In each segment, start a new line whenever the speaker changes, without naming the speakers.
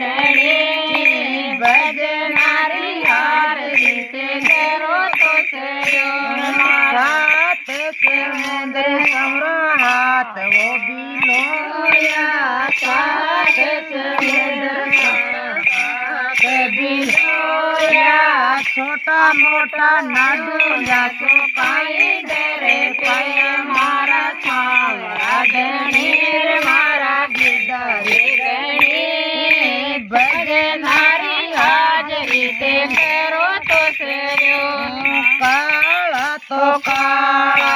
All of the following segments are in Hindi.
धनी भजनारी हार रीते करो तो सयो रात समुद्र समरा हाथ वो भी लोया साथ समुद्र भी लोया छोटा मोटा नादुया तो पाई डरे पाय मारा सावरा धनी मारा गिरधारी धनी भजनारी हाजरी ते करो तो सयो काला तो काला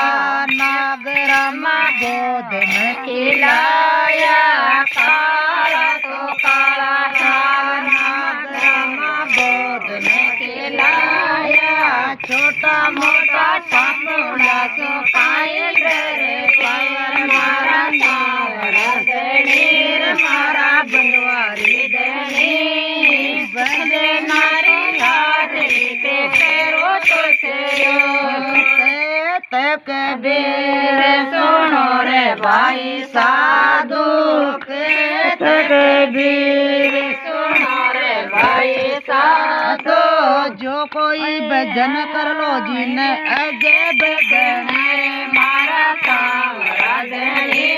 नागरमा गोद में खिलाया काला तो काला नागरमा गोद में खिलाया छोटा मोटा सामुड़ा तो पाए डरे पायर मारा सावरा धनी मारा बनवारी धनी भजनारी हाजरी ते करो तो सयो कबीर सुनो रे भाई साधु कबीर सुनो रे भाई साधु जो कोई भजन कर लो जिन्हें अजय भजन मारा सावरा धनी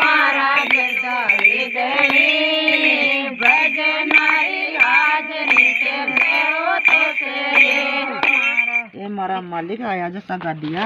मारा गिरधारी धनी भजनारी हाजरी के करो तो सयो। ये मारा मालिक आया जैसा गाड़िया